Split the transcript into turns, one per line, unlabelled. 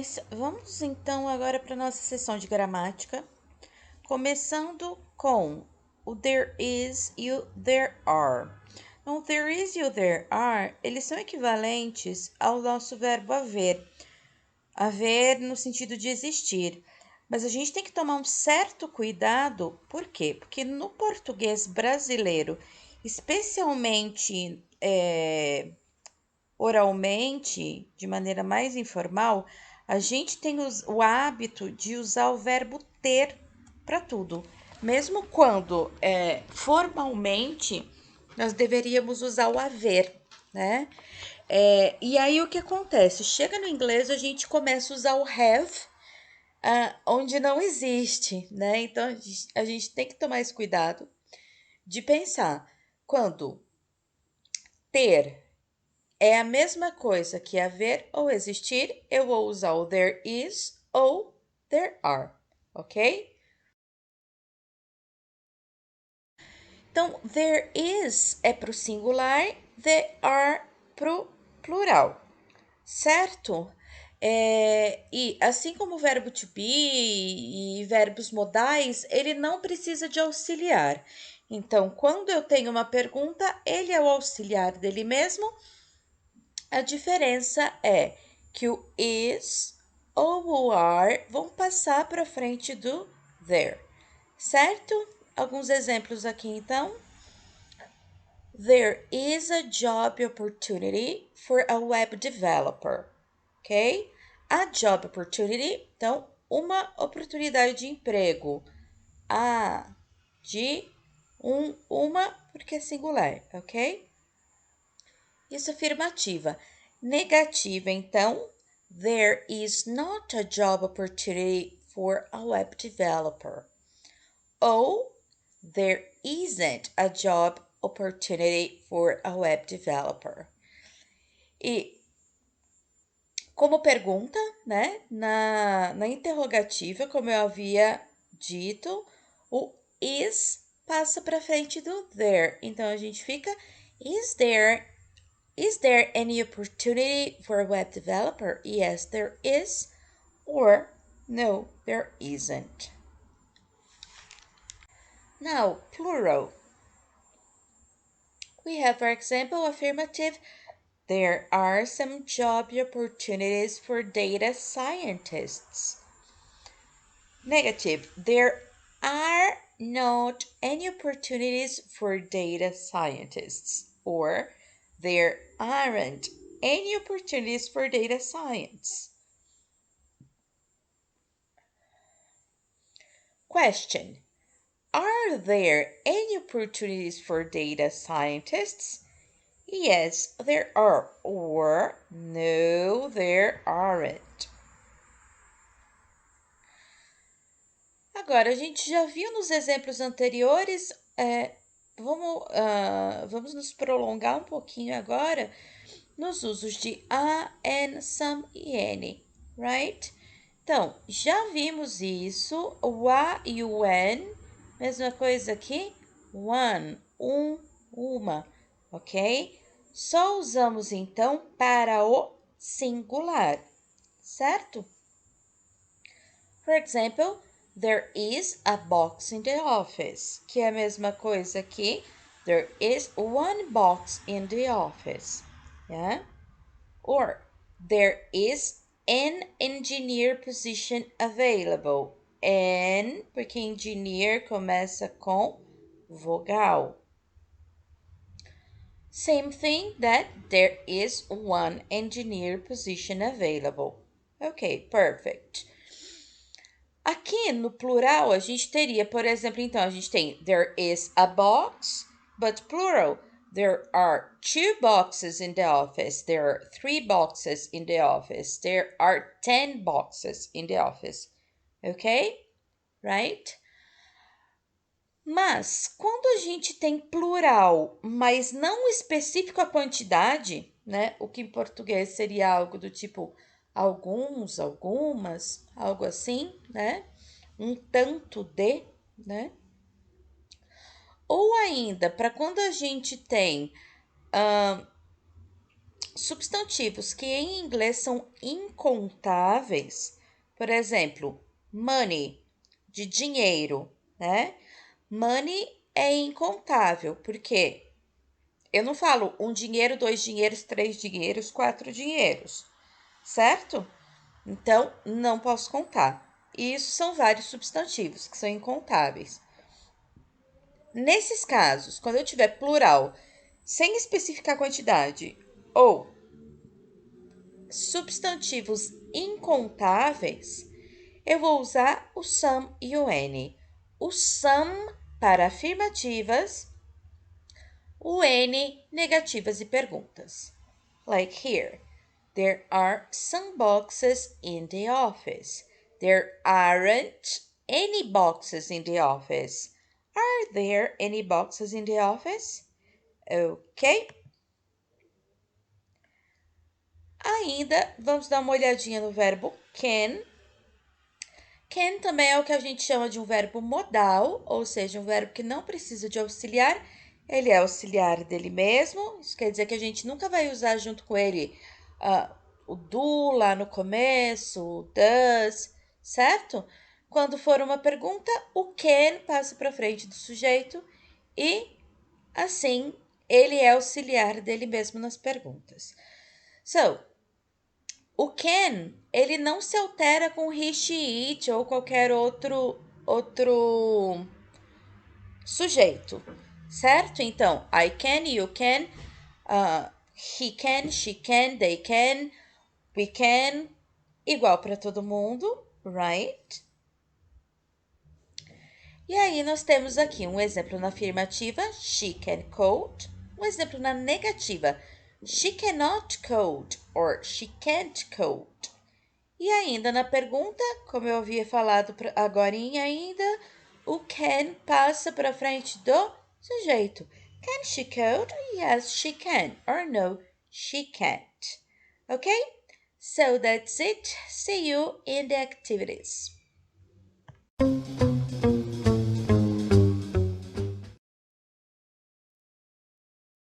Mas vamos então agora para nossa sessão de gramática, começando com o there is e o there are. Então, o there is e o there are, eles são equivalentes ao nosso verbo haver. Haver no sentido de existir. Mas a gente tem que tomar um certo cuidado, por quê? Porque no português brasileiro, especialmente oralmente, de maneira mais informal, a gente tem o hábito de usar o verbo ter para tudo. Mesmo quando formalmente nós deveríamos usar o haver, né? E aí o que acontece? Chega no inglês, a gente começa a usar o have, onde não existe, né? Então a gente tem que tomar esse cuidado de pensar quando ter é a mesma coisa que haver ou existir, eu vou usar o there is ou there are, ok? Então, there is é para o singular, there are para o plural, certo? E assim como o verbo to be e verbos modais, ele não precisa de auxiliar. Então, quando eu tenho uma pergunta, ele é o auxiliar dele mesmo. A diferença é que o is ou o are vão passar para frente do there, certo? Alguns exemplos aqui então. There is a job opportunity for a web developer, ok? A job opportunity, então, uma oportunidade de emprego. De uma, porque é singular, ok? Isso afirmativa. Negativa, então, there is not a job opportunity for a web developer. Ou there isn't a job opportunity for a web developer. E como pergunta, né? Na interrogativa, como eu havia dito, o is passa para frente do there. Então a gente fica Is there any opportunity for a web developer? Yes, there is. Or no, there isn't. Now, plural. We have, for example, affirmative. There are some job opportunities for data scientists. Negative. There are not any opportunities for data scientists. Or there aren't any opportunities for data science. Question. Are there any opportunities for data scientists? Yes, there are. Or no, there aren't. Agora, a gente já viu nos exemplos anteriores, vamos nos prolongar um pouquinho agora nos usos de a, and, some e any, right? Então, já vimos isso, o a e o an, mesma coisa aqui, one, uma, ok? Só usamos então para o singular, certo? For example, there is a box in the office, que é a mesma coisa que there is one box in the office, yeah? Or there is an engineer position available. An, porque engineer começa com vogal. Same thing that there is one engineer position available. Ok, perfect. Aqui no plural, a gente teria, por exemplo, então, a gente tem there is a box, but plural. There are 2 boxes in the office. There are 3 boxes in the office. There are 10 boxes in the office. Ok? Right? Mas, quando a gente tem plural, mas não específico a quantidade, né? O que em português seria algo do tipo alguns, algumas, algo assim, né? Um tanto de, né? Ou ainda, para quando a gente tem substantivos que em inglês são incontáveis, por exemplo, money, de dinheiro, né? Money é incontável, porque eu não falo um dinheiro, dois dinheiros, três dinheiros, quatro dinheiros, certo? Então, não posso contar. E isso são vários substantivos que são incontáveis. Nesses casos, quando eu tiver plural, sem especificar quantidade, ou substantivos incontáveis, eu vou usar o some e o any. O some para afirmativas, o any negativas e perguntas. Like here, there are some boxes in the office. There aren't any boxes in the office. Are there any boxes in the office? Ok. Ainda vamos dar uma olhadinha no verbo can. Can também é o que a gente chama de um verbo modal, ou seja, um verbo que não precisa de auxiliar. Ele é auxiliar dele mesmo. Isso quer dizer que a gente nunca vai usar junto com ele o do lá no começo, o does, certo? Quando for uma pergunta, o can passa para frente do sujeito e, assim, ele é auxiliar dele mesmo nas perguntas. So, o can, ele não se altera com he, she, it ou qualquer outro sujeito, certo? Então, I can, you can, he can, she can, they can, we can, igual para todo mundo, right? E aí nós temos aqui um exemplo na afirmativa, she can code, um exemplo na negativa, she cannot code or she can't code. E ainda na pergunta, como eu havia falado agorinha ainda, o can passa para frente do sujeito. Can she code? Yes, she can. Or no, she can't. Okay? So that's it. See you in the activities.